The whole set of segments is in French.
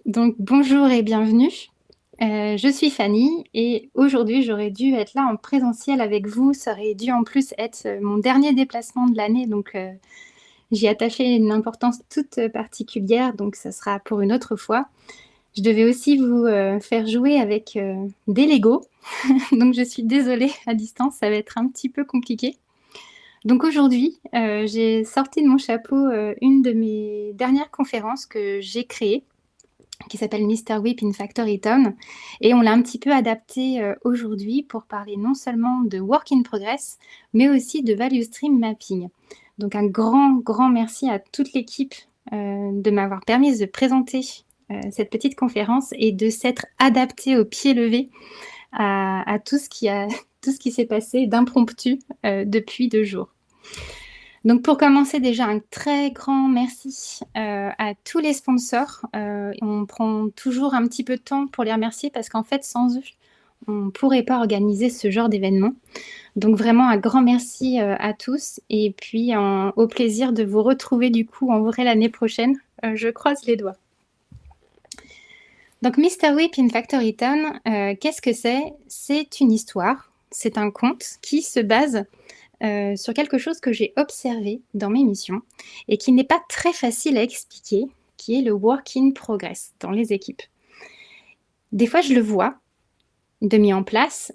Donc bonjour et bienvenue. Je suis Fanny et aujourd'hui, j'aurais dû être là en présentiel avec vous. Ça aurait dû en plus être, mon dernier déplacement de l'année donc j'y attachais une importance toute, particulière donc ça sera pour une autre fois. Je devais aussi vous, faire jouer avec, des Lego donc je suis désolée à distance, ça va être un petit peu compliqué. Donc aujourd'hui, j'ai sorti de mon chapeau, une de mes dernières conférences que j'ai créée qui s'appelle Mister Whip in Factory Town et on l'a un petit peu adapté, aujourd'hui pour parler non seulement de work in progress, mais aussi de value stream mapping. Donc un grand, grand merci à toute l'équipe, de m'avoir permise de présenter, cette petite conférence et de s'être adaptée au pied levé à tout ce qui a tout ce qui s'est passé d'impromptu, depuis 2 jours. Donc pour commencer déjà un très grand merci, à tous les sponsors. On prend toujours un petit peu de temps pour les remercier parce qu'en fait sans eux, on ne pourrait pas organiser ce genre d'événement. Donc vraiment un grand merci, à tous et puis au plaisir de vous retrouver du coup en vrai l'année prochaine. Je croise les doigts. Donc Mister Whip in Factory Town, qu'est-ce que c'est? C'est une histoire, c'est un conte qui se base sur quelque chose que j'ai observé dans mes missions et qui n'est pas très facile à expliquer, qui est le work in progress dans les équipes. Des fois, je le vois de mis en place,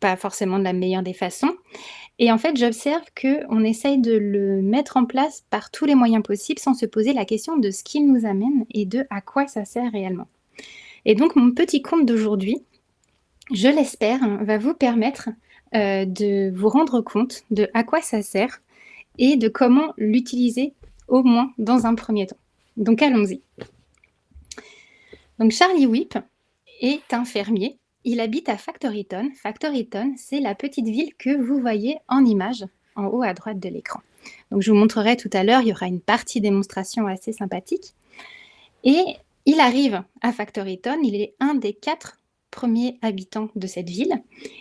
pas forcément de la meilleure des façons et en fait, j'observe qu'on essaye de le mettre en place par tous les moyens possibles sans se poser la question de ce qu'il nous amène et de à quoi ça sert réellement. Et donc mon petit conte d'aujourd'hui, je l'espère, va vous permettre, de vous rendre compte de à quoi ça sert et de comment l'utiliser au moins dans un premier temps. Donc allons-y. Donc Charlie Whip est un fermier. Il habite à Factoryton. Factoryton, c'est la petite ville que vous voyez en image en haut à droite de l'écran. Donc je vous montrerai tout à l'heure, il y aura une partie démonstration assez sympathique. Et il arrive à Factoryton, il est un des 4 premiers habitants de cette ville.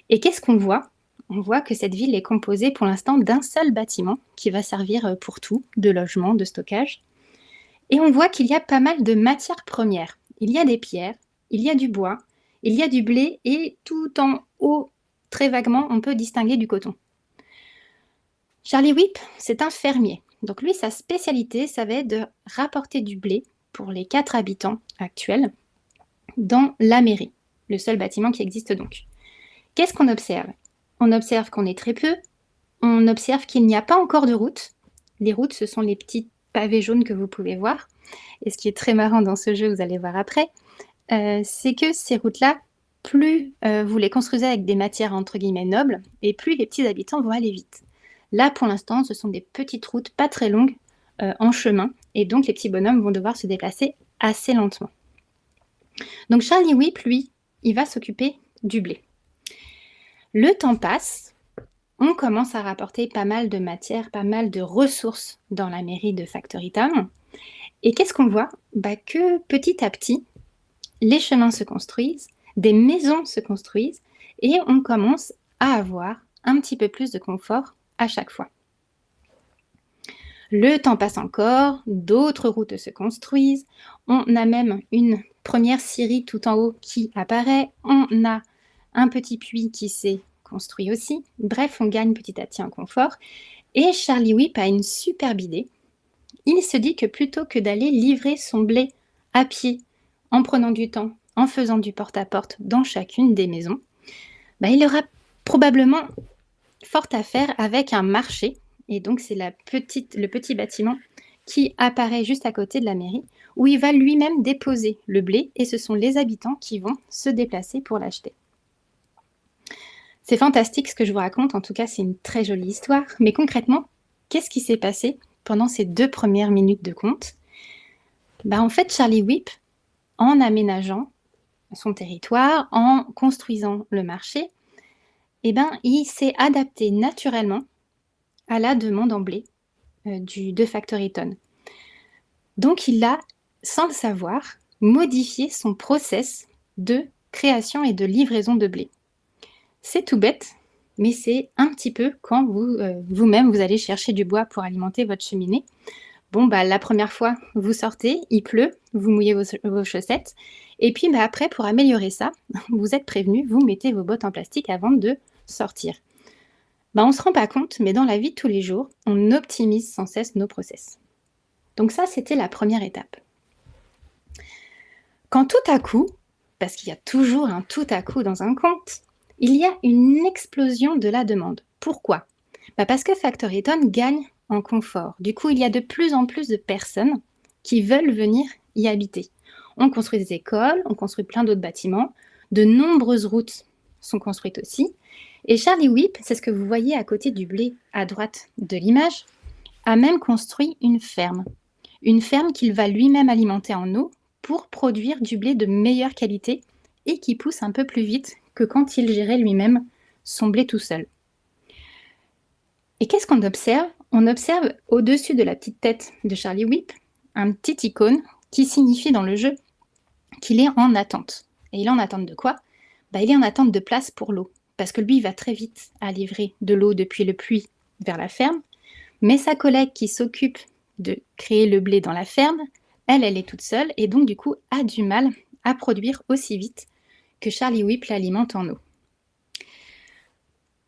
Et qu'est-ce qu'on voit? On voit que cette ville est composée pour l'instant d'un seul bâtiment qui va servir pour tout, de logement, de stockage. Et on voit qu'il y a pas mal de matières premières. Il y a des pierres, il y a du bois, il y a du blé et tout en haut, très vaguement, on peut distinguer du coton. Charlie Whip, c'est un fermier. Donc lui, sa spécialité, ça va être de rapporter du blé pour les 4 habitants actuels dans la mairie, le seul bâtiment qui existe donc. Qu'est-ce qu'on observe? On observe qu'on est très peu, on observe qu'il n'y a pas encore de route. Les routes, ce sont les petits pavés jaunes que vous pouvez voir. Et ce qui est très marrant dans ce jeu, vous allez voir après, c'est que ces routes-là, plus vous les construisez avec des matières entre guillemets nobles, et plus les petits habitants vont aller vite. Là, pour l'instant, ce sont des petites routes pas très longues en chemin, et donc les petits bonhommes vont devoir se déplacer assez lentement. Donc Charlie Whip, lui, il va s'occuper du blé. Le temps passe, on commence à rapporter pas mal de matières, pas mal de ressources dans la mairie de Factorytown. Et qu'est-ce qu'on voit? Que petit à petit, les chemins se construisent, des maisons se construisent et on commence à avoir un petit peu plus de confort à chaque fois. Le temps passe encore, d'autres routes se construisent, on a même une première scierie tout en haut qui apparaît, on a un petit puits qui s'est construit aussi. Bref, on gagne petit à petit en confort. Et Charlie Whip a une superbe idée. Il se dit que plutôt que d'aller livrer son blé à pied, en prenant du temps, en faisant du porte-à-porte dans chacune des maisons, il aura probablement fort à faire avec un marché. Et donc, c'est le petit bâtiment qui apparaît juste à côté de la mairie, où il va lui-même déposer le blé et ce sont les habitants qui vont se déplacer pour l'acheter. C'est fantastique ce que je vous raconte, en tout cas c'est une très jolie histoire, mais concrètement, qu'est-ce qui s'est passé pendant ces 2 premières minutes de conte? En fait, Charlie Whip, en aménageant son territoire, en construisant le marché, il s'est adapté naturellement à la demande en blé de Factoryton. Donc il a, sans le savoir, modifié son process de création et de livraison de blé. C'est tout bête, mais c'est un petit peu quand vous-même, vous allez chercher du bois pour alimenter votre cheminée. Bon, bah, la première fois, vous sortez, il pleut, vous mouillez vos chaussettes et puis, bah, après pour améliorer ça, vous êtes prévenus, vous mettez vos bottes en plastique avant de sortir. Bah, on se rend pas compte, mais dans la vie de tous les jours, on optimise sans cesse nos process. Donc ça, c'était la première étape. Quand tout à coup, parce qu'il y a toujours un tout à coup dans un compte, il y a une explosion de la demande. Pourquoi? Bah, parce que Factoriton gagne en confort. Du coup, il y a de plus en plus de personnes qui veulent venir y habiter. On construit des écoles, on construit plein d'autres bâtiments, de nombreuses routes sont construites aussi. Et Charlie Whip, c'est ce que vous voyez à côté du blé à droite de l'image, a même construit une ferme. Une ferme qu'il va lui-même alimenter en eau pour produire du blé de meilleure qualité et qui pousse un peu plus vite que quand il gérait lui-même son blé tout seul. Et qu'est-ce qu'on observe? On observe au-dessus de la petite tête de Charlie Whip un petit icône qui signifie dans le jeu qu'il est en attente. Et il est en attente de quoi? Bah, il est en attente de place pour l'eau. Parce que lui, il va très vite à livrer de l'eau depuis le puits vers la ferme. Mais sa collègue qui s'occupe de créer le blé dans la ferme, elle est toute seule et donc du coup a du mal à produire aussi vite que Charlie Whip l'alimente en eau.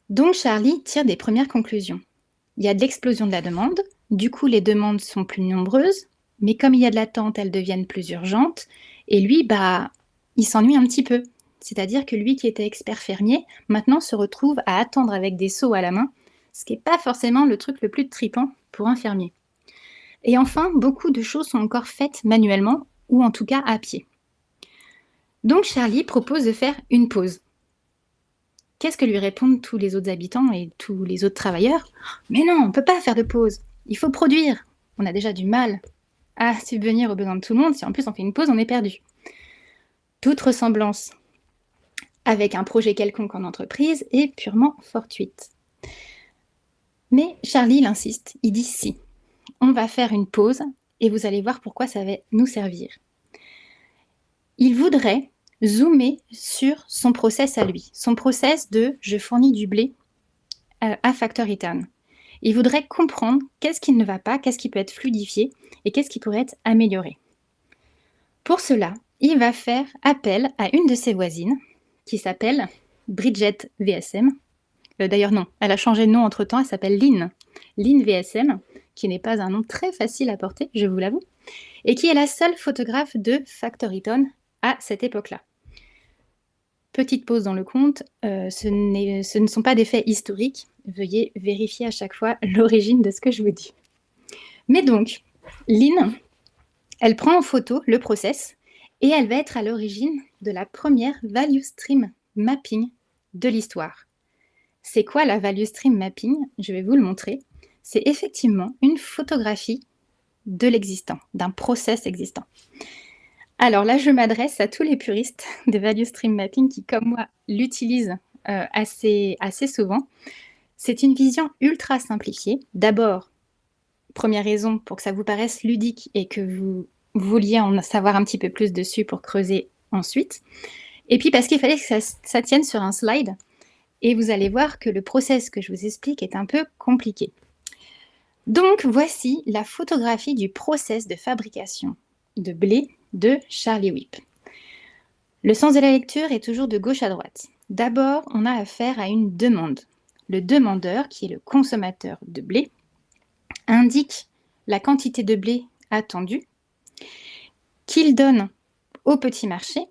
Donc Charlie tire des premières conclusions. Il y a de l'explosion de la demande, du coup les demandes sont plus nombreuses, mais comme il y a de l'attente, elles deviennent plus urgentes, et lui, bah, il s'ennuie un petit peu. C'est-à-dire que lui qui était expert fermier, maintenant se retrouve à attendre avec des seaux à la main, ce qui n'est pas forcément le truc le plus tripant pour un fermier. Et enfin, beaucoup de choses sont encore faites manuellement, ou en tout cas à pied. Donc Charlie propose de faire une pause. Qu'est-ce que lui répondent tous les autres habitants et tous les autres travailleurs? Mais non, on ne peut pas faire de pause, il faut produire. On a déjà du mal à subvenir aux besoins de tout le monde, si en plus on fait une pause, on est perdu. Toute ressemblance avec un projet quelconque en entreprise est purement fortuite. Mais Charlie, il insiste, il dit si, on va faire une pause et vous allez voir pourquoi ça va nous servir. Il voudrait zoomer sur son process à lui, son process de « je fournis du blé à Factoriton ». Il voudrait comprendre qu'est-ce qui ne va pas, qu'est-ce qui peut être fluidifié et qu'est-ce qui pourrait être amélioré. Pour cela, il va faire appel à une de ses voisines qui s'appelle Bridget VSM. D'ailleurs non, elle a changé de nom entre-temps, elle s'appelle Lynn VSM, qui n'est pas un nom très facile à porter, je vous l'avoue, et qui est la seule photographe de Factoriton à cette époque-là. Petite pause dans le compte, ce ne sont pas des faits historiques, veuillez vérifier à chaque fois l'origine de ce que je vous dis. Mais donc, Lynn, elle prend en photo le process et elle va être à l'origine de la première value stream mapping de l'histoire. C'est quoi la value stream mapping? Je vais vous le montrer. C'est effectivement une photographie de l'existant, d'un process existant. Alors là, je m'adresse à tous les puristes de value stream mapping qui, comme moi, l'utilisent assez souvent. C'est une vision ultra simplifiée. D'abord, première raison pour que ça vous paraisse ludique et que vous vouliez en savoir un petit peu plus dessus pour creuser ensuite. Et puis parce qu'il fallait que ça tienne sur un slide. Et vous allez voir que le process que je vous explique est un peu compliqué. Donc voici la photographie du process de fabrication de blé de Charlie Whip. Le sens de la lecture est toujours de gauche à droite. D'abord, on a affaire à une demande. Le demandeur, qui est le consommateur de blé, indique la quantité de blé attendue qu'il donne au petit marché.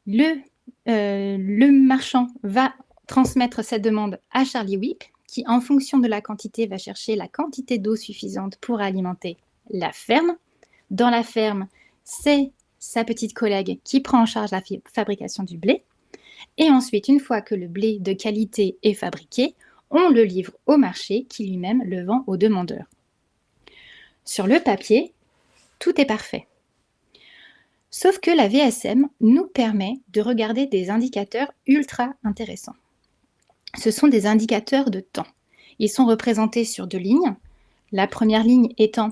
Le marchand va transmettre cette demande à Charlie Whip, qui, en fonction de la quantité, va chercher la quantité d'eau suffisante pour alimenter la ferme. Dans la ferme, c'est sa petite collègue qui prend en charge la fabrication du blé. Et ensuite, une fois que le blé de qualité est fabriqué, on le livre au marché qui lui-même le vend au demandeur. Sur le papier, tout est parfait. Sauf que la VSM nous permet de regarder des indicateurs ultra intéressants. Ce sont des indicateurs de temps. Ils sont représentés sur 2 lignes. La première ligne étant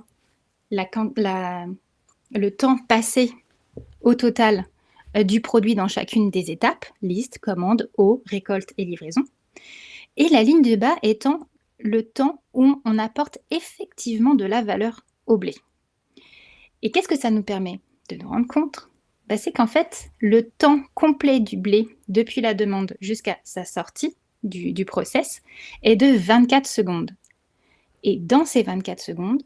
le temps passé au total du produit dans chacune des étapes, liste, commande, eau, récolte et livraison. Et la ligne de bas étant le temps où on apporte effectivement de la valeur au blé. Et qu'est-ce que ça nous permet de nous rendre compte? C'est qu'en fait, le temps complet du blé, depuis la demande jusqu'à sa sortie du process, est de 24 secondes. Et dans ces 24 secondes,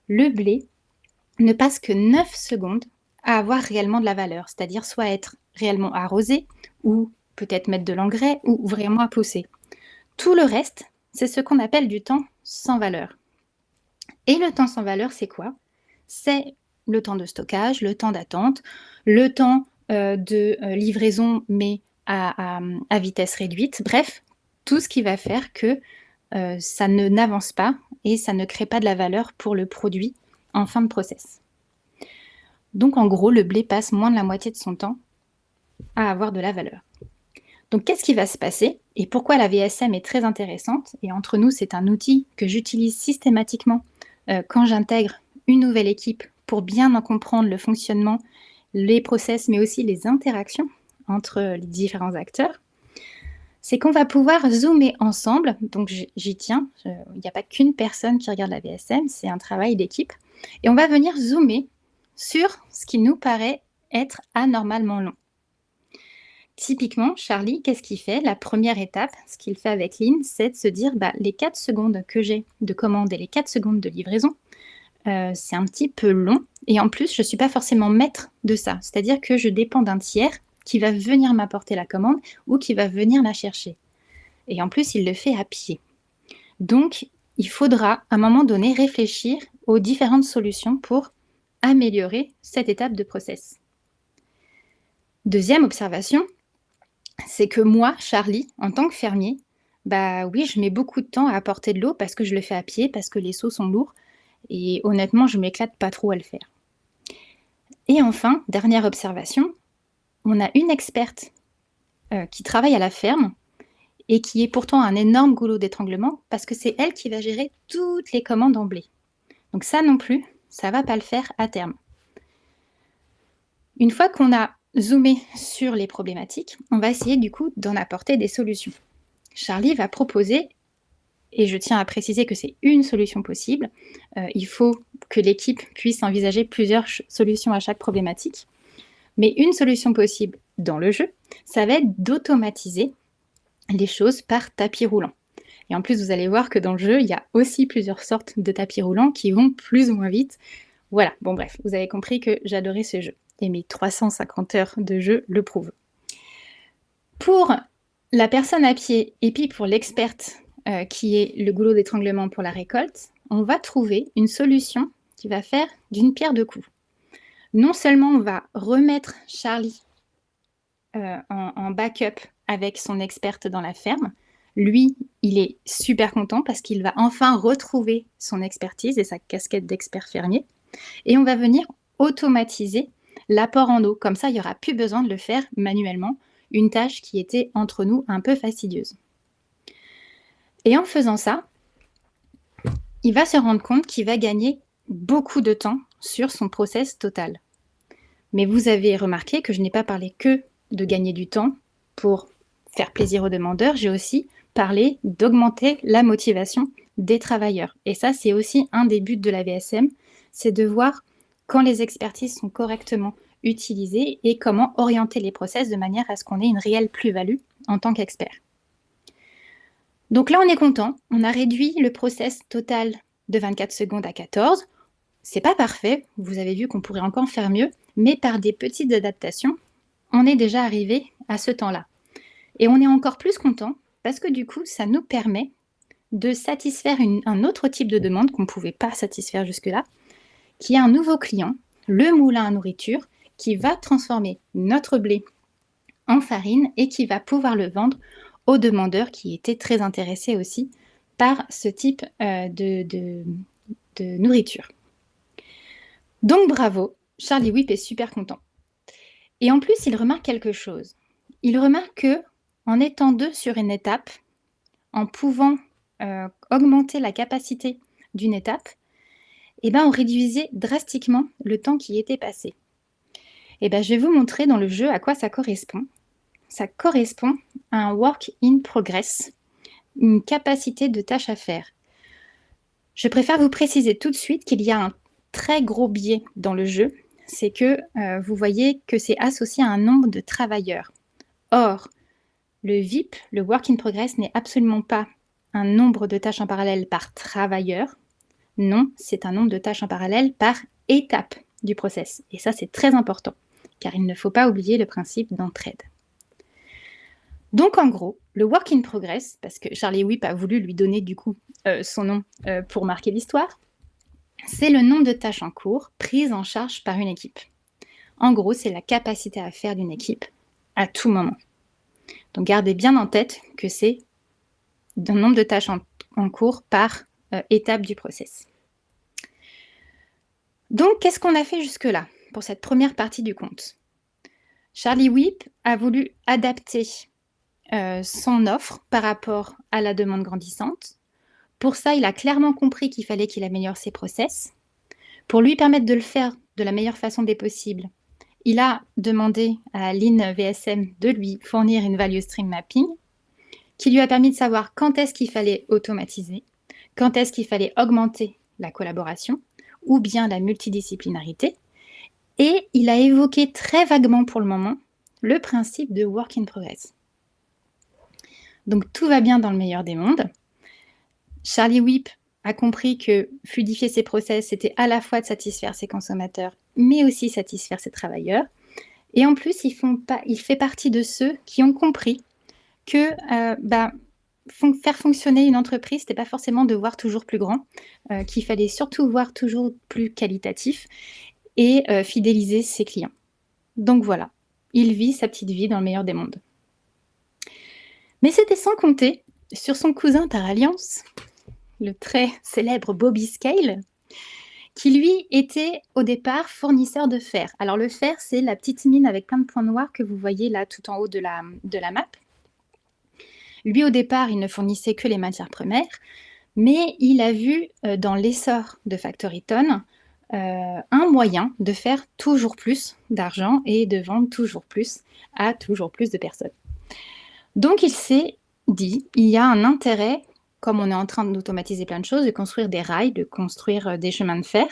le blé ne passe que 9 secondes à avoir réellement de la valeur, c'est-à-dire soit être réellement arrosé, ou peut-être mettre de l'engrais, ou vraiment à pousser. Tout le reste, c'est ce qu'on appelle du temps sans valeur. Et le temps sans valeur, c'est quoi? C'est le temps de stockage, le temps d'attente, le temps de livraison, mais à vitesse réduite. Bref, tout ce qui va faire que ça n'avance pas et ça ne crée pas de la valeur pour le produit en fin de process. Donc en gros, le blé passe moins de la moitié de son temps à avoir de la valeur. Donc qu'est-ce qui va se passer et pourquoi la VSM est très intéressante? Et entre nous, c'est un outil que j'utilise systématiquement quand j'intègre une nouvelle équipe pour bien en comprendre le fonctionnement, les process, mais aussi les interactions entre les différents acteurs. C'est qu'on va pouvoir zoomer ensemble, donc j'y tiens, il n'y a pas qu'une personne qui regarde la VSM, c'est un travail d'équipe, et on va venir zoomer sur ce qui nous paraît être anormalement long. Typiquement, Charlie, qu'est-ce qu'il fait? La première étape, ce qu'il fait avec Lynn, c'est de se dire les 4 secondes que j'ai de commande et les 4 secondes de livraison, c'est un petit peu long. Et en plus, je ne suis pas forcément maître de ça. C'est-à-dire que je dépends d'un tiers qui va venir m'apporter la commande ou qui va venir la chercher. Et en plus, il le fait à pied. Donc, il faudra à un moment donné réfléchir aux différentes solutions pour améliorer cette étape de process. Deuxième observation, c'est que moi, Charlie, en tant que fermier, oui, je mets beaucoup de temps à apporter de l'eau parce que je le fais à pied, parce que les seaux sont lourds. Et honnêtement, je m'éclate pas trop à le faire. Et enfin, dernière observation, on a une experte qui travaille à la ferme et qui est pourtant un énorme goulot d'étranglement parce que c'est elle qui va gérer toutes les commandes en blé. Donc ça non plus, ça va pas le faire à terme. Une fois qu'on a zoomé sur les problématiques, on va essayer du coup d'en apporter des solutions. Charlie va proposer, et je tiens à préciser que c'est une solution possible, il faut que l'équipe puisse envisager plusieurs solutions à chaque problématique, mais une solution possible dans le jeu, ça va être d'automatiser les choses par tapis roulant. Et en plus, vous allez voir que dans le jeu, il y a aussi plusieurs sortes de tapis roulants qui vont plus ou moins vite. Voilà, bon bref, vous avez compris que j'adorais ce jeu. Et mes 350 heures de jeu le prouvent. Pour la personne à pied et puis pour l'experte qui est le goulot d'étranglement pour la récolte, on va trouver une solution qui va faire d'une pierre deux coups. Non seulement on va remettre Charlie en backup avec son experte dans la ferme, lui, il est super content parce qu'il va enfin retrouver son expertise et sa casquette d'expert fermier. Et on va venir automatiser l'apport en eau. Comme ça, il n'y aura plus besoin de le faire manuellement, une tâche qui était entre nous un peu fastidieuse. Et en faisant ça, il va se rendre compte qu'il va gagner beaucoup de temps sur son process total. Mais vous avez remarqué que je n'ai pas parlé que de gagner du temps pour faire plaisir aux demandeurs, j'ai aussi parlé d'augmenter la motivation des travailleurs. Et ça, c'est aussi un des buts de la VSM, c'est de voir quand les expertises sont correctement utilisées et comment orienter les process de manière à ce qu'on ait une réelle plus-value en tant qu'expert. Donc là, on est content. On a réduit le process total de 24 secondes à 14. C'est pas parfait. Vous avez vu qu'on pourrait encore faire mieux, mais par des petites adaptations, on est déjà arrivé à ce temps-là. Et on est encore plus content parce que du coup, ça nous permet de satisfaire un autre type de demande qu'on ne pouvait pas satisfaire jusque-là, qui est un nouveau client, le moulin à nourriture, qui va transformer notre blé en farine et qui va pouvoir le vendre aux demandeurs qui étaient très intéressés aussi par ce type de nourriture. Donc bravo, Charlie Whip est super content. Et en plus, il remarque quelque chose. Il remarque que en étant deux sur une étape, en pouvant augmenter la capacité d'une étape, on réduisait drastiquement le temps qui était passé. Je vais vous montrer dans le jeu à quoi ça correspond. Ça correspond à un work in progress, une capacité de tâche à faire. Je préfère vous préciser tout de suite qu'il y a un très gros biais dans le jeu, c'est que vous voyez que c'est associé à un nombre de travailleurs. Or, le VIP, le Work in Progress, n'est absolument pas un nombre de tâches en parallèle par travailleur. Non, c'est un nombre de tâches en parallèle par étape du process. Et ça, c'est très important, car il ne faut pas oublier le principe d'entraide. Donc, en gros, le Work in Progress, parce que Charlie Whip a voulu lui donner du coup son nom pour marquer l'histoire, c'est le nombre de tâches en cours prises en charge par une équipe. En gros, c'est la capacité à faire d'une équipe à tout moment. Donc, gardez bien en tête que c'est un nombre de tâches en cours par étape du process. Donc, qu'est-ce qu'on a fait jusque-là pour cette première partie du conte? Charlie Whip a voulu adapter son offre par rapport à la demande grandissante. Pour ça, il a clairement compris qu'il fallait qu'il améliore ses process. Pour lui permettre de le faire de la meilleure façon des possibles, il a demandé à Lean VSM de lui fournir une value stream mapping qui lui a permis de savoir quand est-ce qu'il fallait automatiser, quand est-ce qu'il fallait augmenter la collaboration ou bien la multidisciplinarité. Et il a évoqué très vaguement pour le moment le principe de work in progress. Donc tout va bien dans le meilleur des mondes. Charlie Whip a compris que fluidifier ses process, c'était à la fois de satisfaire ses consommateurs, mais aussi satisfaire ses travailleurs. Et en plus, il fait partie de ceux qui ont compris que faire fonctionner une entreprise, c'était pas forcément de voir toujours plus grand, qu'il fallait surtout voir toujours plus qualitatif et fidéliser ses clients. Donc voilà, il vit sa petite vie dans le meilleur des mondes. Mais c'était sans compter sur son cousin par alliance, le très célèbre Bobby Scale, qui lui était au départ fournisseur de fer. Alors le fer, c'est la petite mine avec plein de points noirs que vous voyez là tout en haut de la map. Lui, au départ, il ne fournissait que les matières premières, mais il a vu dans l'essor de Factoryton un moyen de faire toujours plus d'argent et de vendre toujours plus à toujours plus de personnes. Donc il s'est dit, il y a un intérêt, comme on est en train d'automatiser plein de choses, de construire des rails, de construire des chemins de fer.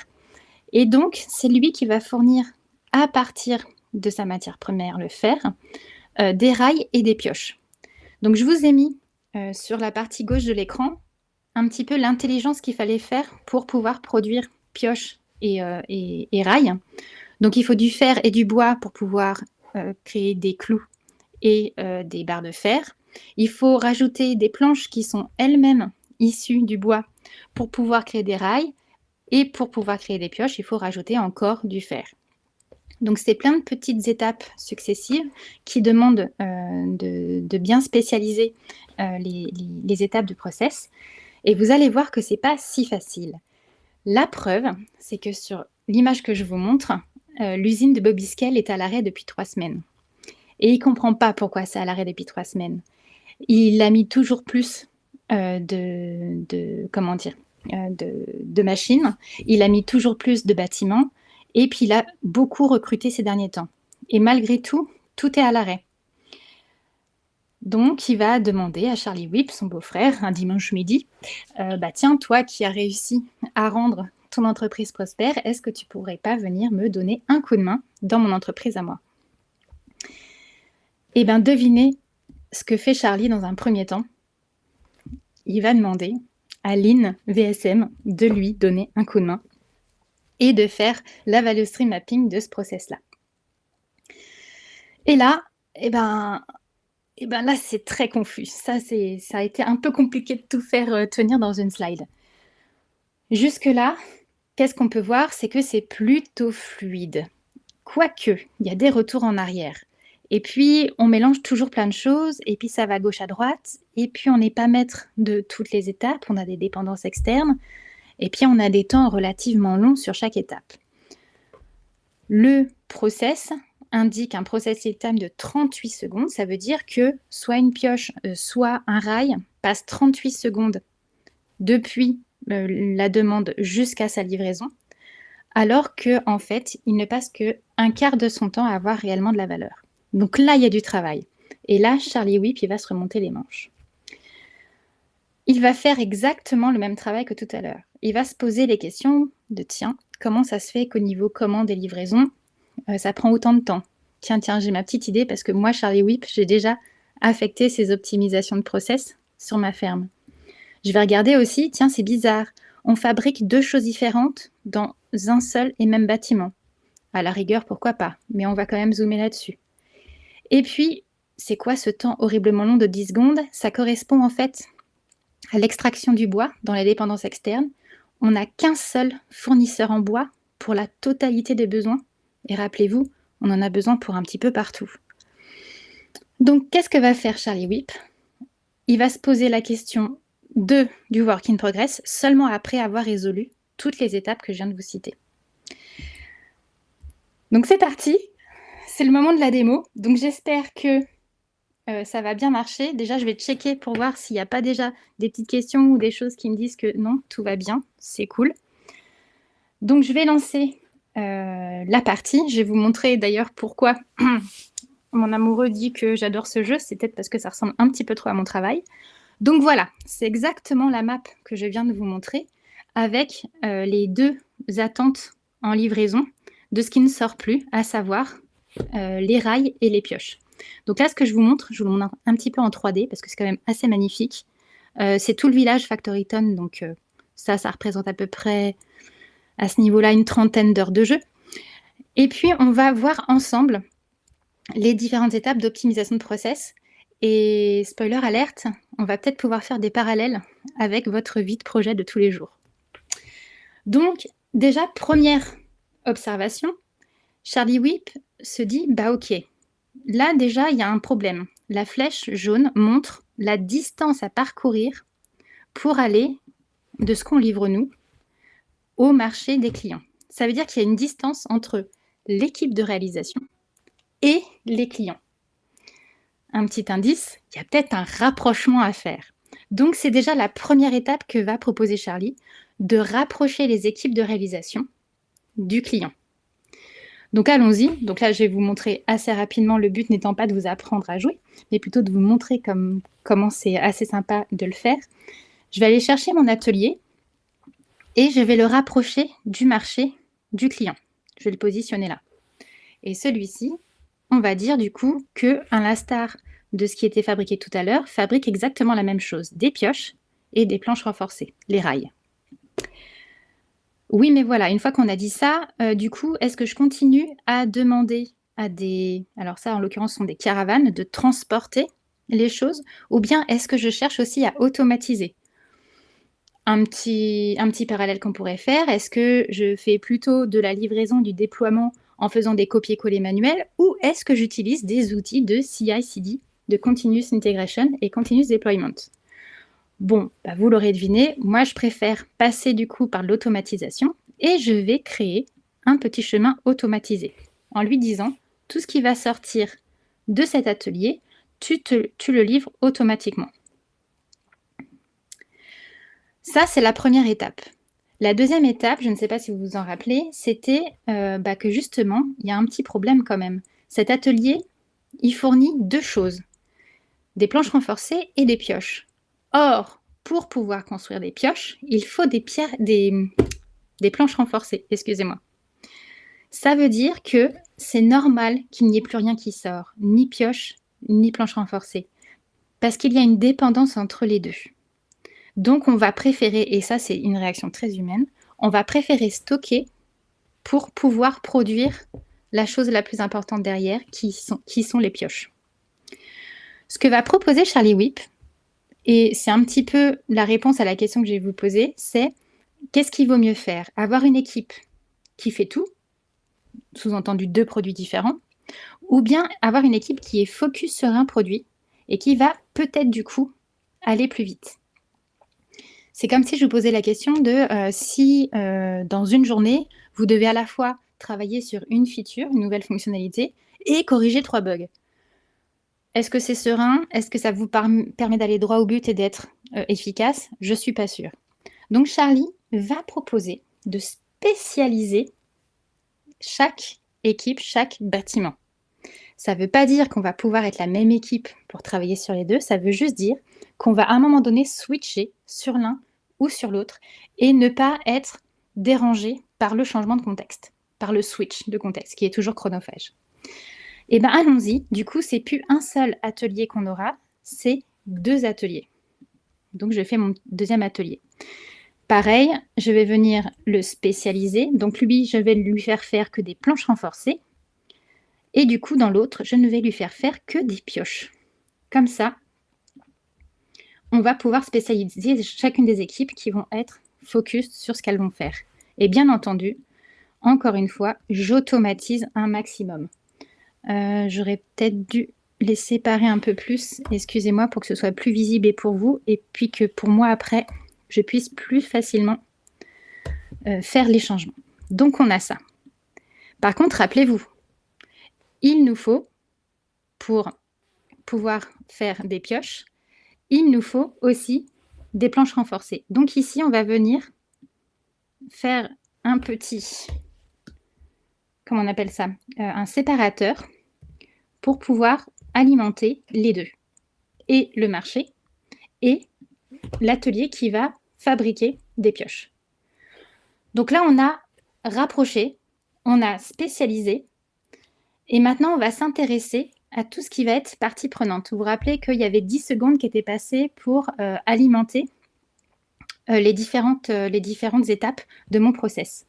Et donc, c'est lui qui va fournir, à partir de sa matière première, le fer, des rails et des pioches. Donc, je vous ai mis sur la partie gauche de l'écran un petit peu l'intelligence qu'il fallait faire pour pouvoir produire pioches et rails. Donc, il faut du fer et du bois pour pouvoir créer des clous et des barres de fer. Il faut rajouter des planches qui sont elles-mêmes issues du bois pour pouvoir créer des rails. Et pour pouvoir créer des pioches, il faut rajouter encore du fer. Donc, c'est plein de petites étapes successives qui demandent de bien spécialiser les étapes du process. Et vous allez voir que ce n'est pas si facile. La preuve, c'est que sur l'image que je vous montre, l'usine de Bobby Scale est à l'arrêt depuis 3 semaines. Et il ne comprend pas pourquoi c'est à l'arrêt depuis 3 semaines. Il a mis toujours plus de machines, il a mis toujours plus de bâtiments, et puis il a beaucoup recruté ces derniers temps. Et malgré tout, tout est à l'arrêt. Donc, il va demander à Charlie Whip, son beau-frère, un dimanche midi, tiens, toi qui as réussi à rendre ton entreprise prospère, est-ce que tu pourrais pas venir me donner un coup de main dans mon entreprise à moi? Eh bien, devinez ce que fait Charlie dans un premier temps. Il va demander à Lean VSM de lui donner un coup de main et de faire la value stream mapping de ce process-là. Et là, là, c'est très confus. Ça a été un peu compliqué de tout faire tenir dans une slide. Jusque-là, qu'est-ce qu'on peut voir? C'est que c'est plutôt fluide. Quoique, il y a des retours en arrière. Et puis, on mélange toujours plein de choses, et puis ça va gauche à droite, et puis on n'est pas maître de toutes les étapes, on a des dépendances externes, et puis on a des temps relativement longs sur chaque étape. Le process indique un process lead time de 38 secondes, ça veut dire que soit une pioche, soit un rail passe 38 secondes depuis la demande jusqu'à sa livraison, alors qu'en fait, il ne passe qu'un quart de son temps à avoir réellement de la valeur. Donc là, il y a du travail. Et là, Charlie Whip, il va se remonter les manches. Il va faire exactement le même travail que tout à l'heure. Il va se poser les questions de: «Tiens, comment ça se fait qu'au niveau commande et livraison, ça prend autant de temps? Tiens, j'ai ma petite idée parce que moi, Charlie Whip, j'ai déjà affecté ces optimisations de process sur ma ferme». Je vais regarder aussi: «Tiens, c'est bizarre, on fabrique 2 choses différentes dans un seul et même bâtiment». À la rigueur, pourquoi pas? Mais on va quand même zoomer là-dessus. Et puis, c'est quoi ce temps horriblement long de 10 secondes? Ça correspond en fait à l'extraction du bois dans les dépendances externes. On n'a qu'un seul fournisseur en bois pour la totalité des besoins. Et rappelez-vous, on en a besoin pour un petit peu partout. Donc, qu'est-ce que va faire Charlie Whip? Il va se poser la question du work in progress seulement après avoir résolu toutes les étapes que je viens de vous citer. Donc, c'est parti. C'est le moment de la démo. Donc, j'espère que ça va bien marcher. Déjà, je vais checker pour voir s'il n'y a pas déjà des petites questions ou des choses qui me disent que non, tout va bien, c'est cool. Donc, je vais lancer la partie. Je vais vous montrer d'ailleurs pourquoi mon amoureux dit que j'adore ce jeu. C'est peut-être parce que ça ressemble un petit peu trop à mon travail. Donc voilà, c'est exactement la map que je viens de vous montrer avec les 2 attentes en livraison de ce qui ne sort plus, à savoir les rails et les pioches. Donc là, ce que je vous montre un petit peu en 3D parce que c'est quand même assez magnifique. C'est tout le village Factoryton, donc ça représente à peu près à ce niveau-là une 30aine d'heures de jeu. Et puis, on va voir ensemble les différentes étapes d'optimisation de process. Et spoiler alerte, on va peut-être pouvoir faire des parallèles avec votre vie de projet de tous les jours. Donc, déjà, première observation, Charlie Whip se dit, bah ok, là déjà, il y a un problème. La flèche jaune montre la distance à parcourir pour aller de ce qu'on livre nous au marché des clients. Ça veut dire qu'il y a une distance entre l'équipe de réalisation et les clients. Un petit indice, il y a peut-être un rapprochement à faire. Donc, c'est déjà la première étape que va proposer Charlie, de rapprocher les équipes de réalisation du client. Donc, allons-y. Donc là, je vais vous montrer assez rapidement, le but n'étant pas de vous apprendre à jouer, mais plutôt de vous montrer comment c'est assez sympa de le faire. Je vais aller chercher mon atelier et je vais le rapprocher du marché du client. Je vais le positionner là. Et celui-ci, on va dire du coup que, à l'instar de ce qui était fabriqué tout à l'heure, fabrique exactement la même chose, des pioches et des planches renforcées, les rails. Oui, mais voilà, une fois qu'on a dit ça, du coup, est-ce que je continue à demander à alors ça en l'occurrence sont des caravanes, de transporter les choses, ou bien est-ce que je cherche aussi à automatiser? Un petit parallèle qu'on pourrait faire, est-ce que je fais plutôt de la livraison, du déploiement en faisant des copier-coller manuels, ou est-ce que j'utilise des outils de CI/CD, de Continuous Integration et Continuous Deployment? Bon, bah vous l'aurez deviné, moi je préfère passer du coup par l'automatisation et je vais créer un petit chemin automatisé en lui disant tout ce qui va sortir de cet atelier, tu le livres automatiquement. Ça, c'est la première étape. La deuxième étape, je ne sais pas si vous vous en rappelez, c'était que justement, il y a un petit problème quand même. Cet atelier, il fournit 2 choses, des planches renforcées et des pioches. Or, pour pouvoir construire des pioches, il faut des planches renforcées, excusez-moi. Ça veut dire que c'est normal qu'il n'y ait plus rien qui sort, ni pioche, ni planche renforcée, parce qu'il y a une dépendance entre les 2. Donc, on va préférer, et ça c'est une réaction très humaine, on va préférer stocker pour pouvoir produire la chose la plus importante derrière, qui sont les pioches. Ce que va proposer Charlie Whip, et c'est un petit peu la réponse à la question que je vais vous poser, c'est qu'est-ce qu'il vaut mieux faire? Avoir une équipe qui fait tout, sous-entendu 2 produits différents, ou bien avoir une équipe qui est focus sur un produit et qui va peut-être du coup aller plus vite. C'est comme si je vous posais la question de si dans une journée, vous devez à la fois travailler sur une feature, une nouvelle fonctionnalité, et corriger 3 bugs. Est-ce que c'est serein? Est-ce que ça vous permet d'aller droit au but et d'être efficace? Je ne suis pas sûre. Donc Charlie va proposer de spécialiser chaque équipe, chaque bâtiment. Ça ne veut pas dire qu'on va pouvoir être la même équipe pour travailler sur les 2, ça veut juste dire qu'on va à un moment donné switcher sur l'un ou sur l'autre et ne pas être dérangé par le changement de contexte, par le switch de contexte qui est toujours chronophage. Et ben allons-y, du coup, c'est plus un seul atelier qu'on aura, c'est 2 ateliers. Donc je fais mon deuxième atelier. Pareil, je vais venir le spécialiser. Donc lui, je vais lui faire faire que des planches renforcées. Et du coup, dans l'autre, je ne vais lui faire faire que des pioches. Comme ça, on va pouvoir spécialiser chacune des équipes qui vont être focus sur ce qu'elles vont faire. Et bien entendu, encore une fois, j'automatise un maximum. J'aurais peut-être dû les séparer un peu plus, excusez-moi, pour que ce soit plus visible et pour vous, et puis que pour moi, après, je puisse plus facilement faire les changements. Donc, on a ça. Par contre, rappelez-vous, il nous faut, pour pouvoir faire des pioches, il nous faut aussi des planches renforcées. Donc ici, on va venir faire un petit, comment on appelle ça, un séparateur pour pouvoir alimenter les deux. Et le marché et l'atelier qui va fabriquer des pioches. Donc là, on a rapproché, on a spécialisé et maintenant, on va s'intéresser à tout ce qui va être partie prenante. Vous vous rappelez qu'il y avait 10 secondes qui étaient passées pour alimenter les différentes étapes de mon process.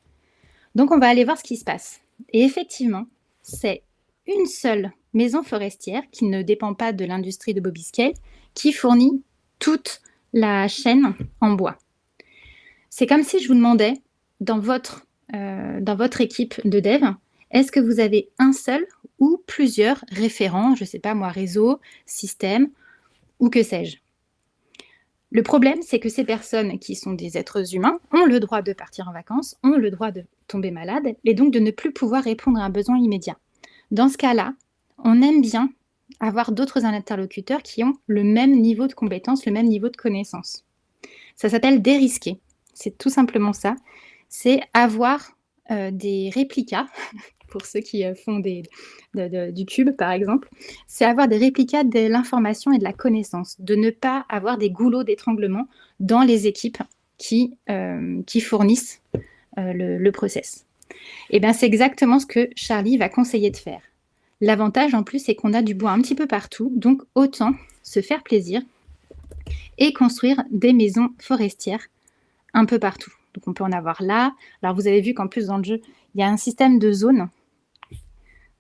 Donc, on va aller voir ce qui se passe. Et effectivement, c'est une seule maison forestière qui ne dépend pas de l'industrie de Bobyscale qui fournit toute la chaîne en bois. C'est comme si je vous demandais, dans votre équipe de dev, est-ce que vous avez un seul ou plusieurs référents, je ne sais pas moi, réseau, système ou que sais-je. Le problème, c'est que ces personnes qui sont des êtres humains ont le droit de partir en vacances, ont le droit de tomber malade et donc de ne plus pouvoir répondre à un besoin immédiat. Dans ce cas-là, on aime bien avoir d'autres interlocuteurs qui ont le même niveau de compétence, le même niveau de connaissance. Ça s'appelle dérisquer. C'est tout simplement ça. C'est avoir des réplicas, pour ceux qui font du cube par exemple, c'est avoir des réplicas de l'information et de la connaissance, de ne pas avoir des goulots d'étranglement dans les équipes qui fournissent le process. Et bien c'est exactement ce que Charlie va conseiller de faire. L'avantage en plus, c'est qu'on a du bois un petit peu partout, donc autant se faire plaisir et construire des maisons forestières un peu partout. Donc on peut en avoir là. Alors vous avez vu qu'en plus dans le jeu, il y a un système de zones.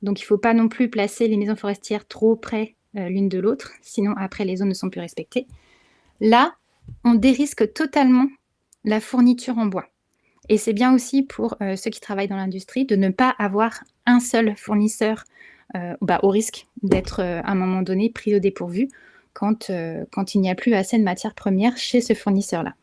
Donc il ne faut pas non plus placer les maisons forestières trop près l'une de l'autre, sinon après les zones ne sont plus respectées. Là, on dérisque totalement la fourniture en bois. Et c'est bien aussi pour ceux qui travaillent dans l'industrie de ne pas avoir un seul fournisseur au risque d'être à un moment donné pris au dépourvu quand il n'y a plus assez de matières premières chez ce fournisseur-là.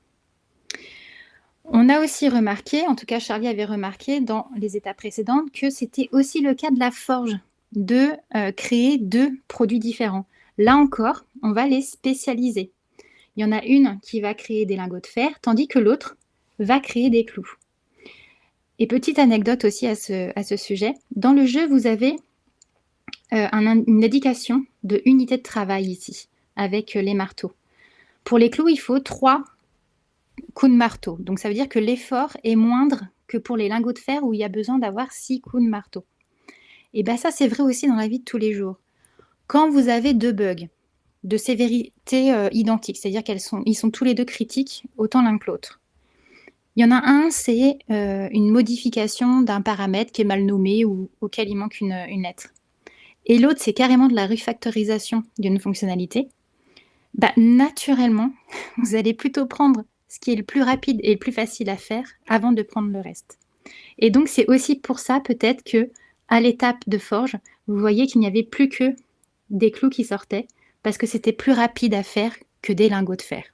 On a aussi remarqué, en tout cas Charlie avait remarqué dans les étapes précédentes, que c'était aussi le cas de la forge, de créer 2 produits différents. Là encore, on va les spécialiser. Il y en a une qui va créer des lingots de fer, tandis que l'autre va créer des clous. Et petite anecdote aussi à ce sujet, dans le jeu, vous avez une indication de unité de travail ici, avec les marteaux. Pour les clous, il faut 3 coups de marteau. Donc ça veut dire que l'effort est moindre que pour les lingots de fer où il y a besoin d'avoir 6 coups de marteau. Et bien ça, c'est vrai aussi dans la vie de tous les jours. Quand vous avez 2 bugs de sévérité identique, c'est-à-dire ils sont tous les 2 critiques, autant l'un que l'autre. Il y en a un, c'est une modification d'un paramètre qui est mal nommé ou auquel il manque une lettre. Et l'autre, c'est carrément de la refactorisation d'une fonctionnalité. Naturellement, vous allez plutôt prendre ce qui est le plus rapide et le plus facile à faire avant de prendre le reste. Et donc, c'est aussi pour ça peut-être que à l'étape de forge, vous voyez qu'il n'y avait plus que des clous qui sortaient parce que c'était plus rapide à faire que des lingots de fer.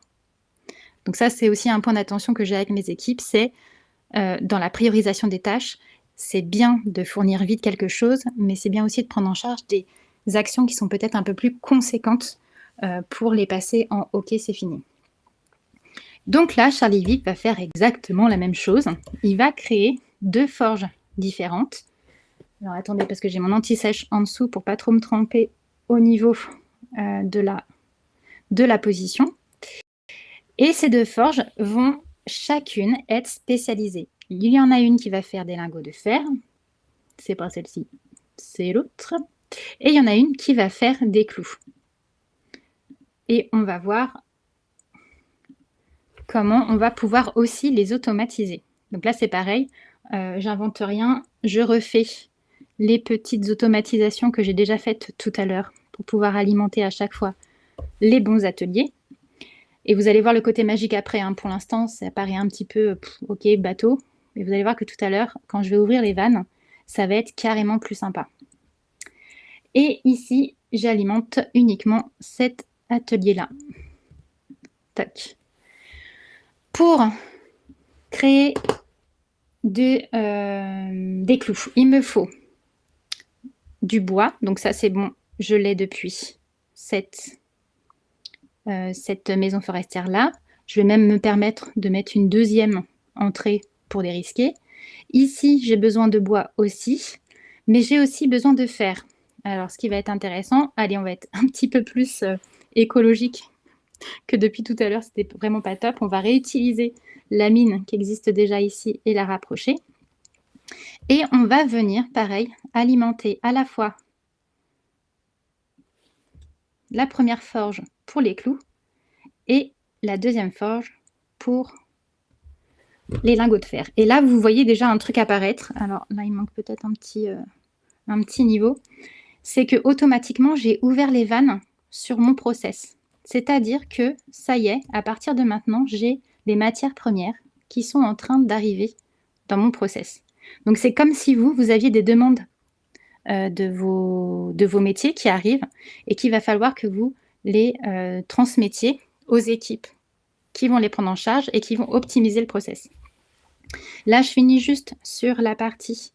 Donc ça, c'est aussi un point d'attention que j'ai avec mes équipes, c'est dans la priorisation des tâches, c'est bien de fournir vite quelque chose, mais c'est bien aussi de prendre en charge des actions qui sont peut-être un peu plus conséquentes pour les passer en « OK, c'est fini ». Donc là, Charlie Vip va faire exactement la même chose. Il va créer 2 forges différentes. Alors attendez, parce que j'ai mon anti-sèche en dessous pour pas trop me tromper au niveau de la position. Et ces 2 forges vont chacune être spécialisées. Il y en a une qui va faire des lingots de fer, c'est pas celle-ci, c'est l'autre. Et il y en a une qui va faire des clous. Et on va voir comment on va pouvoir aussi les automatiser. Donc là, c'est pareil, j'invente rien, je refais les petites automatisations que j'ai déjà faites tout à l'heure pour pouvoir alimenter à chaque fois les bons ateliers. Et vous allez voir le côté magique après, hein. Pour l'instant, ça paraît un petit peu, ok, bateau. Mais vous allez voir que tout à l'heure, quand je vais ouvrir les vannes, ça va être carrément plus sympa. Et ici, j'alimente uniquement cet atelier-là. Tac. Pour créer des clous, il me faut du bois. Donc ça, c'est bon, je l'ai depuis cette maison forestière-là. Je vais même me permettre de mettre une deuxième entrée pour dérisquer. Ici, j'ai besoin de bois aussi, mais j'ai aussi besoin de fer. Alors, ce qui va être intéressant, allez, on va être un petit peu plus écologique que depuis tout à l'heure, c'était vraiment pas top. On va réutiliser la mine qui existe déjà ici et la rapprocher. Et on va venir, pareil, alimenter à la fois la première forge pour les clous et la deuxième forge pour les lingots de fer. Et là, vous voyez déjà un truc apparaître. Alors là, il manque peut-être un petit niveau. C'est que automatiquement, j'ai ouvert les vannes sur mon process. C'est-à-dire que ça y est, à partir de maintenant, j'ai les matières premières qui sont en train d'arriver dans mon process. Donc c'est comme si vous aviez des demandes de vos métiers qui arrivent et qu'il va falloir que vous les transmettiez aux équipes qui vont les prendre en charge et qui vont optimiser le process. Là, je finis juste sur la partie,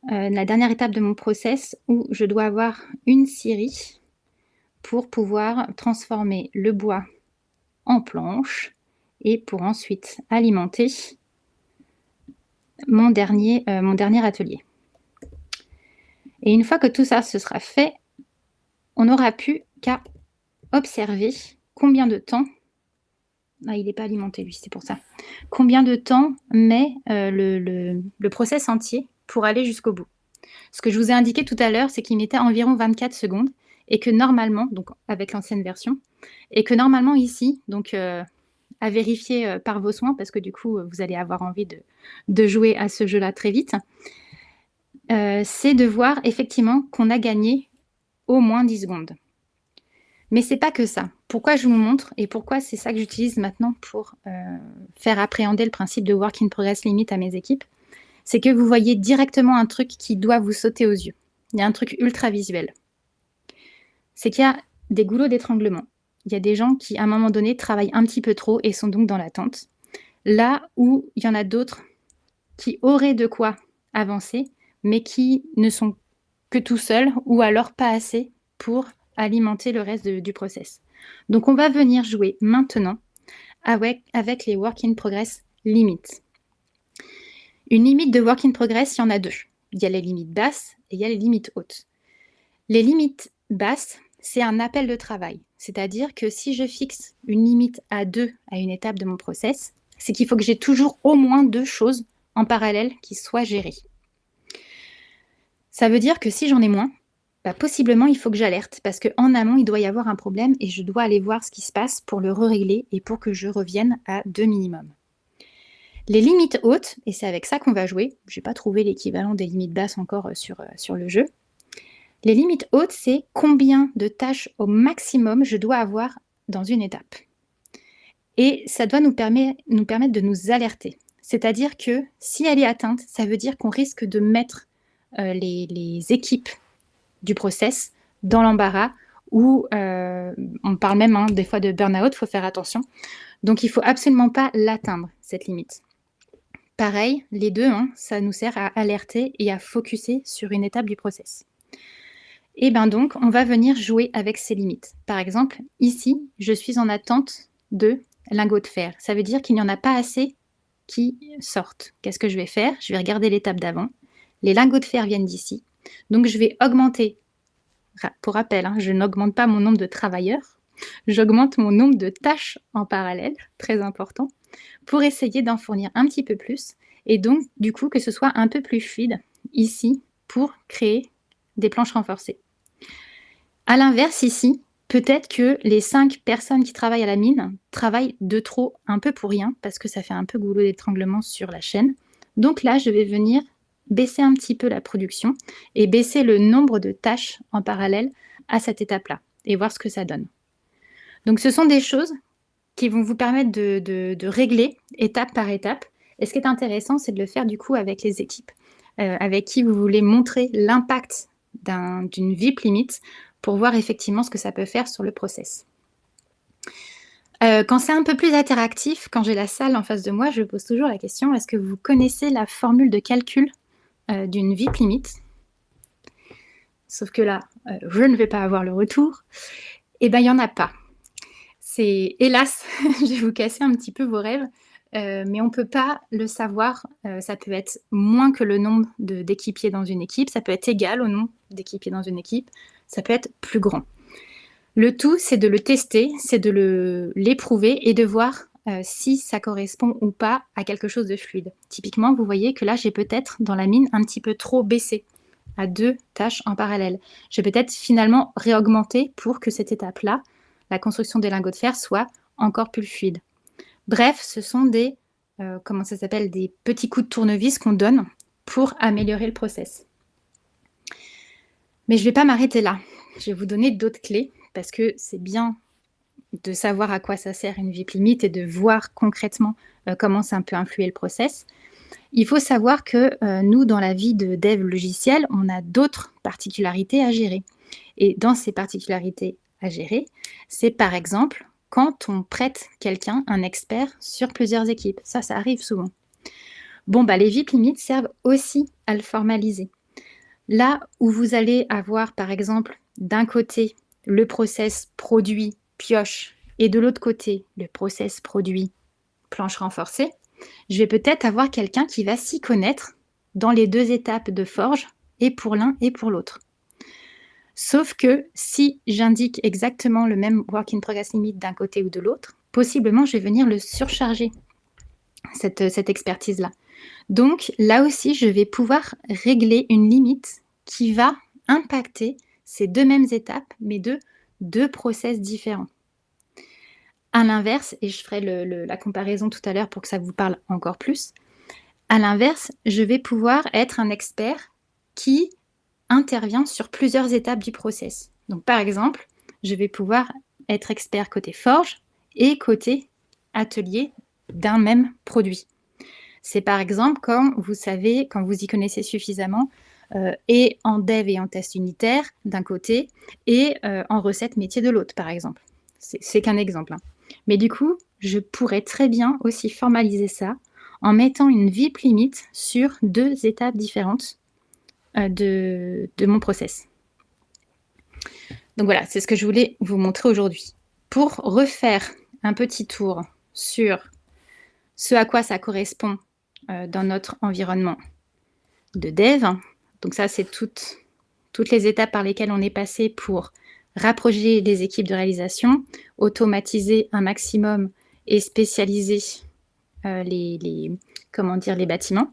la dernière étape de mon process où je dois avoir une scierie pour pouvoir transformer le bois en planche et pour ensuite alimenter mon dernier atelier. Et une fois que tout ça se sera fait, on n'aura plus qu'à observer combien de temps, il n'est pas alimenté lui, c'est pour ça, combien de temps met le process entier pour aller jusqu'au bout. Ce que je vous ai indiqué tout à l'heure, c'est qu'il mettait environ 24 secondes et que normalement, donc avec l'ancienne version, et que normalement ici, donc à vérifier par vos soins, parce que du coup, vous allez avoir envie de jouer à ce jeu-là très vite, c'est de voir effectivement qu'on a gagné au moins 10 secondes. Mais c'est pas que ça. Pourquoi je vous montre et pourquoi c'est ça que j'utilise maintenant pour faire appréhender le principe de Work in Progress Limit à mes équipes, c'est que vous voyez directement un truc qui doit vous sauter aux yeux. Il y a un truc ultra visuel. C'est qu'il y a des goulots d'étranglement. Il y a des gens qui, à un moment donné, travaillent un petit peu trop et sont donc dans l'attente. Là où il y en a d'autres qui auraient de quoi avancer, mais qui ne sont que tout seuls ou alors pas assez pour alimenter le reste du process. Donc, on va venir jouer maintenant avec les Work in Progress Limits. Une limite de Work in Progress, il y en a deux. Il y a les limites basses et il y a les limites hautes. Les limites basses, c'est un appel de travail. C'est-à-dire que si je fixe une limite à 2 à une étape de mon process, c'est qu'il faut que j'ai toujours au moins 2 choses en parallèle qui soient gérées. Ça veut dire que si j'en ai moins, possiblement il faut que j'alerte parce qu'en amont, il doit y avoir un problème et je dois aller voir ce qui se passe pour le régler et pour que je revienne à 2 minimum. Les limites hautes, et c'est avec ça qu'on va jouer, je n'ai pas trouvé l'équivalent des limites basses encore sur le jeu. Les limites hautes, c'est combien de tâches au maximum je dois avoir dans une étape. Et ça doit nous permettre de nous alerter. C'est-à-dire que si elle est atteinte, ça veut dire qu'on risque de mettre les équipes du process dans l'embarras ou on parle même des fois de burn-out, il faut faire attention. Donc il ne faut absolument pas l'atteindre, cette limite. Pareil, les deux, ça nous sert à alerter et à focuser sur une étape du process. Et bien donc, on va venir jouer avec ces limites. Par exemple, ici, je suis en attente de lingots de fer. Ça veut dire qu'il n'y en a pas assez qui sortent. Qu'est-ce que je vais faire? Je vais regarder l'étape d'avant. Les lingots de fer viennent d'ici. Donc, je vais augmenter. Pour rappel, je n'augmente pas mon nombre de travailleurs. j'augmente mon nombre de tâches en parallèle, très important, pour essayer d'en fournir un petit peu plus et donc du coup que ce soit un peu plus fluide ici pour créer des planches renforcées. À l'inverse ici, peut-être que les 5 personnes qui travaillent à la mine travaillent de trop, un peu pour rien, parce que ça fait un peu goulot d'étranglement sur la chaîne. Donc là, je vais venir baisser un petit peu la production et baisser le nombre de tâches en parallèle à cette étape-là et voir ce que ça donne. Donc ce sont des choses qui vont vous permettre de régler étape par étape. Et ce qui est intéressant, c'est de le faire du coup avec les équipes avec qui vous voulez montrer l'impact d'une VIP limite pour voir effectivement ce que ça peut faire sur le process. Quand c'est un peu plus interactif, quand j'ai la salle en face de moi, je pose toujours la question, est-ce que vous connaissez la formule de calcul d'une VIP limite? Sauf que là, je ne vais pas avoir le retour. Eh ben, il n'y en a pas. C'est hélas, je vais vous casser un petit peu vos rêves, mais on ne peut pas le savoir. Ça peut être moins que le nombre d'équipiers dans une équipe, ça peut être égal au nombre d'équipiers dans une équipe, ça peut être plus grand. Le tout, c'est de le tester, c'est de l'éprouver et de voir si ça correspond ou pas à quelque chose de fluide. Typiquement, vous voyez que là, j'ai peut-être dans la mine un petit peu trop baissé à 2 tâches en parallèle. Je vais peut-être finalement réaugmenter pour que cette étape-là, la construction des lingots de fer, soit encore plus fluide. Bref, ce sont des, comment ça s'appelle, des petits coups de tournevis qu'on donne pour améliorer le process. Mais je ne vais pas m'arrêter là. Je vais vous donner d'autres clés parce que c'est bien de savoir à quoi ça sert une VIP limite et de voir concrètement comment ça peut influer le process. Il faut savoir que nous, dans la vie de dev logiciel, on a d'autres particularités à gérer. Et dans ces particularités à gérer, c'est par exemple quand on prête quelqu'un, un expert, sur plusieurs équipes. Ça arrive souvent. Bon, les VIP limites servent aussi à le formaliser. Là où vous allez avoir, par exemple, d'un côté, le process produit pioche et de l'autre côté, le process produit planche renforcée, je vais peut-être avoir quelqu'un qui va s'y connaître dans les 2 étapes de forge, et pour l'un et pour l'autre. Sauf que si j'indique exactement le même work in progress limit d'un côté ou de l'autre, possiblement je vais venir le surcharger, cette expertise-là. Donc là aussi, je vais pouvoir régler une limite qui va impacter ces 2 mêmes étapes, mais de 2 process différents. À l'inverse, et je ferai la comparaison tout à l'heure pour que ça vous parle encore plus, à l'inverse, je vais pouvoir être un expert qui intervient sur plusieurs étapes du process. Donc par exemple, je vais pouvoir être expert côté forge et côté atelier d'un même produit. C'est par exemple quand vous savez, quand vous y connaissez suffisamment, et en dev et en test unitaire d'un côté, et en recette métier de l'autre, par exemple. C'est qu'un exemple. Mais du coup, je pourrais très bien aussi formaliser ça en mettant une VIP limite sur 2 étapes différentes de mon process. Donc voilà, c'est ce que je voulais vous montrer aujourd'hui. Pour refaire un petit tour sur ce à quoi ça correspond dans notre environnement de dev, donc ça c'est toutes les étapes par lesquelles on est passé pour rapprocher les équipes de réalisation, automatiser un maximum et spécialiser les bâtiments.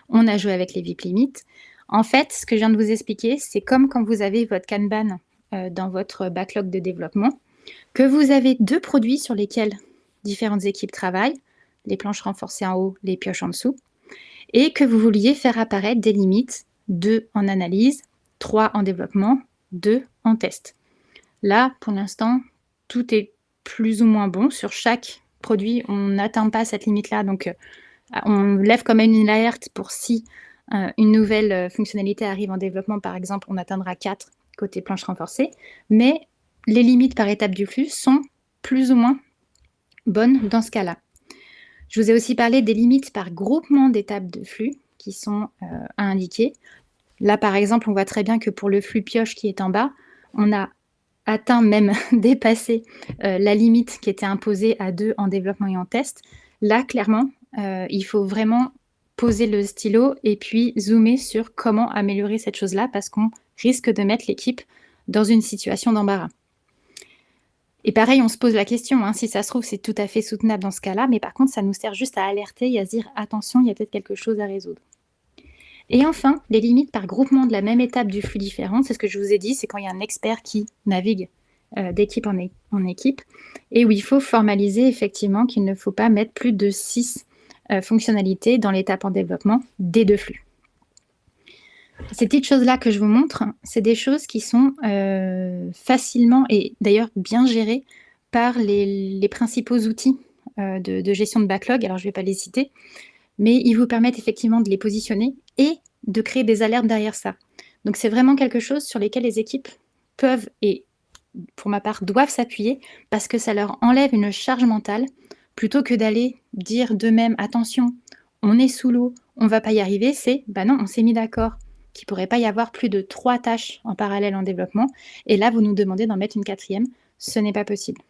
On a joué avec les VIP limites. En fait, ce que je viens de vous expliquer, c'est comme quand vous avez votre Kanban dans votre backlog de développement, que vous avez 2 produits sur lesquels différentes équipes travaillent, les planches renforcées en haut, les pioches en dessous, et que vous vouliez faire apparaître des limites, 2 en analyse, 3 en développement, 2 en test. Là, pour l'instant, tout est plus ou moins bon. Sur chaque produit, on n'atteint pas cette limite-là, donc on lève quand même une alerte pour si une nouvelle fonctionnalité arrive en développement, par exemple, on atteindra 4 côté planche renforcée, mais les limites par étape du flux sont plus ou moins bonnes dans ce cas-là. Je vous ai aussi parlé des limites par groupement d'étapes de flux qui sont à indiquer. Là, par exemple, on voit très bien que pour le flux pioche qui est en bas, on a atteint, même dépassé la limite qui était imposée à 2 en développement et en test. Là, clairement, il faut vraiment poser le stylo et puis zoomer sur comment améliorer cette chose-là parce qu'on risque de mettre l'équipe dans une situation d'embarras. Et pareil, on se pose la question, hein, si ça se trouve, c'est tout à fait soutenable dans ce cas-là, mais par contre, ça nous sert juste à alerter et à se dire: «Attention, il y a peut-être quelque chose à résoudre». Et enfin, les limites par groupement de la même étape du flux différente, c'est ce que je vous ai dit, c'est quand il y a un expert qui navigue d'équipe en équipe, et où il faut formaliser effectivement qu'il ne faut pas mettre plus de 6 fonctionnalités dans l'étape en développement des 2 flux. Ces petites choses-là que je vous montre, c'est des choses qui sont facilement et d'ailleurs bien gérées par les principaux outils de gestion de backlog. Alors je ne vais pas les citer, mais ils vous permettent effectivement de les positionner et de créer des alertes derrière ça. Donc c'est vraiment quelque chose sur lesquels les équipes peuvent et pour ma part doivent s'appuyer parce que ça leur enlève une charge mentale plutôt que d'aller dire d'eux-mêmes: «Attention, on est sous l'eau, on va pas y arriver», c'est: «Bah non, on s'est mis d'accord qu'il pourrait pas y avoir plus de 3 tâches en parallèle en développement et là vous nous demandez d'en mettre une 4e, ce n'est pas possible».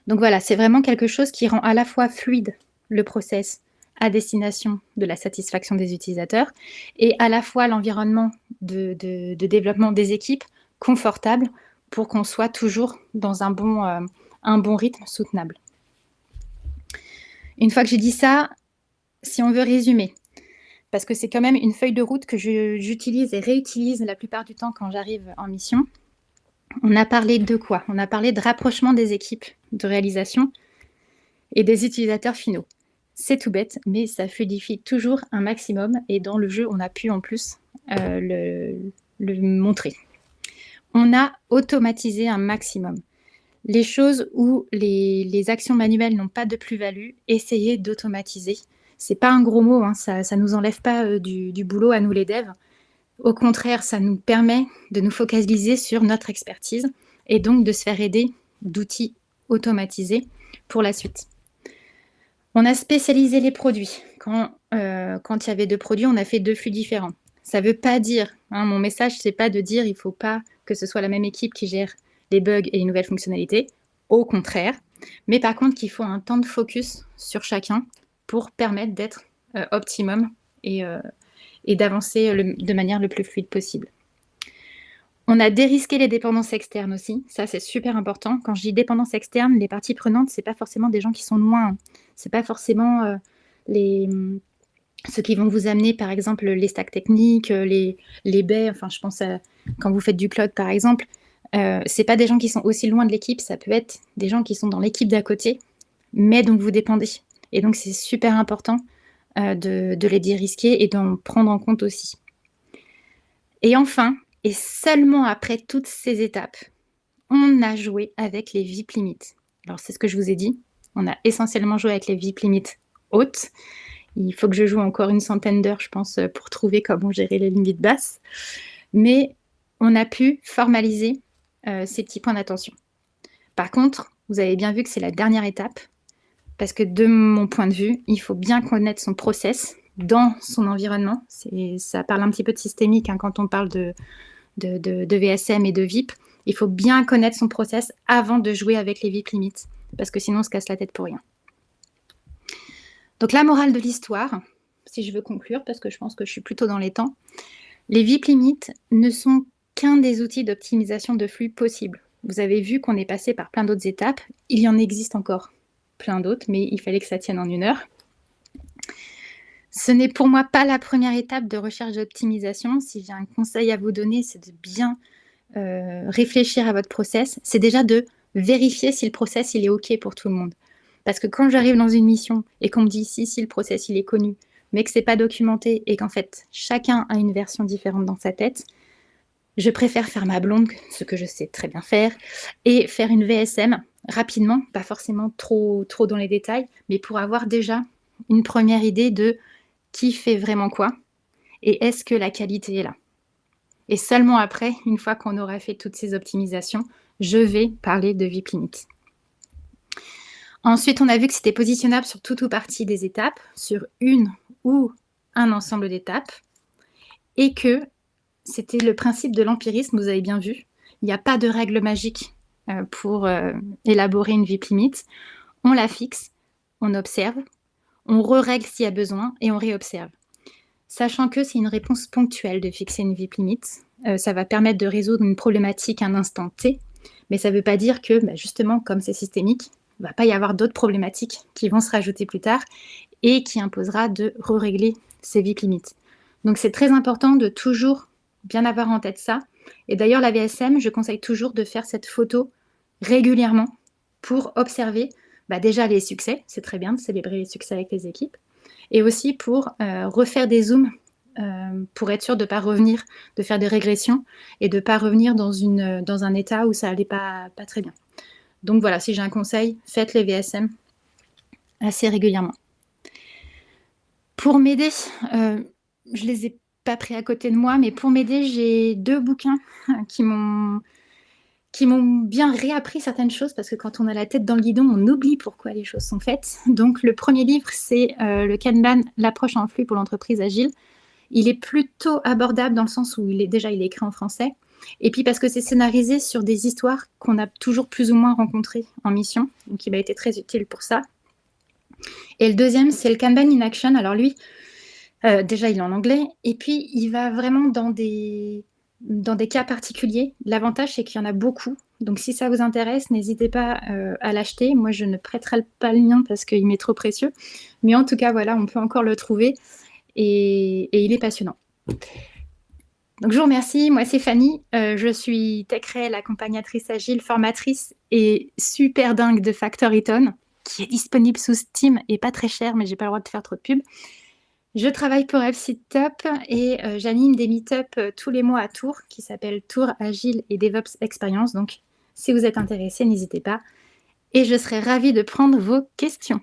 Donc voilà, c'est vraiment quelque chose qui rend à la fois fluide le process à destination de la satisfaction des utilisateurs et à la fois l'environnement de développement des équipes confortable pour qu'on soit toujours dans un bon rythme soutenable. Une fois que j'ai dit ça, si on veut résumer, parce que c'est quand même une feuille de route que j'utilise et réutilise la plupart du temps quand j'arrive en mission. On a parlé de quoi? On a parlé de rapprochement des équipes de réalisation et des utilisateurs finaux. C'est tout bête, mais ça fluidifie toujours un maximum et dans le jeu, on a pu en plus le montrer. On a automatisé un maximum. Les choses où les actions manuelles n'ont pas de plus-value, essayez d'automatiser. C'est pas un gros mot, hein, ça nous enlève pas du boulot à nous les devs. Au contraire, ça nous permet de nous focaliser sur notre expertise et donc de se faire aider d'outils automatisés pour la suite. On a spécialisé les produits. Quand il y avait 2 produits, on a fait 2 flux différents. Ça veut pas dire, hein, mon message, c'est pas de dire il faut pas que ce soit la même équipe qui gère les bugs et les nouvelles fonctionnalités. Au contraire. Mais par contre, qu'il faut un temps de focus sur chacun pour permettre d'être optimum et d'avancer de manière le plus fluide possible. On a dérisqué les dépendances externes aussi. Ça, c'est super important. Quand je dis dépendance externe, les parties prenantes, c'est pas forcément des gens qui sont loin. C'est pas forcément ceux qui vont vous amener, par exemple, les stacks techniques, les baies. Enfin, je pense à quand vous faites du cloud, par exemple. C'est pas des gens qui sont aussi loin de l'équipe. Ça peut être des gens qui sont dans l'équipe d'à côté, mais dont vous dépendez. Et donc, c'est super important de les dérisquer et d'en prendre en compte aussi. Et enfin, et seulement après toutes ces étapes, on a joué avec les VIP limites. Alors, c'est ce que je vous ai dit. On a essentiellement joué avec les VIP limites hautes. Il faut que je joue encore une centaine d'heures, je pense, pour trouver comment gérer les limites basses. Mais on a pu formaliser ces petits points d'attention. Par contre, vous avez bien vu que c'est la dernière étape, parce que de mon point de vue, il faut bien connaître son process dans son environnement. Ça parle un petit peu de systémique hein, quand on parle de VSM et de VIP. Il faut bien connaître son process avant de jouer avec les VIP limites, parce que sinon on se casse la tête pour rien. Donc la morale de l'histoire, si je veux conclure, parce que je pense que je suis plutôt dans les temps, les VIP limites ne sont qu'un des outils d'optimisation de flux possibles. Vous avez vu qu'on est passé par plein d'autres étapes. Il y en existe encore plein d'autres, mais il fallait que ça tienne en 1 heure. Ce n'est pour moi pas la première étape de recherche d'optimisation. Si j'ai un conseil à vous donner, c'est de bien réfléchir à votre process. C'est déjà de vérifier si le process il est OK pour tout le monde. Parce que quand j'arrive dans une mission et qu'on me dit si le process il est connu, mais que c'est pas documenté et qu'en fait chacun a une version différente dans sa tête, je préfère faire ma blonde, ce que je sais très bien faire, et faire une VSM rapidement, pas forcément trop dans les détails, mais pour avoir déjà une première idée de qui fait vraiment quoi et est-ce que la qualité est là. Et seulement après, une fois qu'on aura fait toutes ces optimisations, je vais parler de VIP limite. Ensuite, on a vu que c'était positionnable sur tout ou partie des étapes, sur une ou un ensemble d'étapes, et que c'était le principe de l'empirisme, vous avez bien vu. Il n'y a pas de règle magique pour élaborer une VIP limite. On la fixe, on observe, on re-règle s'il y a besoin et on réobserve. Sachant que c'est une réponse ponctuelle de fixer une VIP limite, ça va permettre de résoudre une problématique à un instant T, Mais ça ne veut pas dire que, justement, comme c'est systémique, il ne va pas y avoir d'autres problématiques qui vont se rajouter plus tard et qui imposera de régler ces vite limites. Donc c'est très important de toujours bien avoir en tête ça. Et d'ailleurs, la VSM, je conseille toujours de faire cette photo régulièrement pour observer déjà les succès. C'est très bien de célébrer les succès avec les équipes. Et aussi pour refaire des zooms pour être sûr de ne pas revenir, de faire des régressions et de ne pas revenir dans un état où ça n'allait pas très bien. Donc voilà, si j'ai un conseil, faites les VSM assez régulièrement. Pour m'aider, je ne les ai pas pris à côté de moi, mais pour m'aider, j'ai 2 bouquins qui m'ont bien réappris certaines choses, parce que quand on a la tête dans le guidon, on oublie pourquoi les choses sont faites. Donc le premier livre, c'est le Kanban, l'approche en flux pour l'entreprise agile. Il est plutôt abordable dans le sens où il est écrit en français. Et puis parce que c'est scénarisé sur des histoires qu'on a toujours plus ou moins rencontrées en mission. Donc il m'a été très utile pour ça. Et le deuxième, c'est le Kanban in Action. Alors lui, déjà il est en anglais. Et puis il va vraiment dans des cas particuliers. L'avantage, c'est qu'il y en a beaucoup. Donc si ça vous intéresse, n'hésitez pas à l'acheter. Moi, je ne prêterai pas le mien parce qu'il m'est trop précieux. Mais en tout cas, voilà, on peut encore le trouver. Et il est passionnant. Donc je vous remercie, moi c'est Fanny, je suis TechRel, accompagnatrice agile, formatrice et super dingue de Factoryton, qui est disponible sous Steam et pas très cher, mais j'ai pas le droit de faire trop de pub. Je travaille pour FCTop et j'anime des meet-up tous les mois à Tours qui s'appellent Tours Agile et DevOps Experience. Donc si vous êtes intéressés, n'hésitez pas et je serai ravie de prendre vos questions.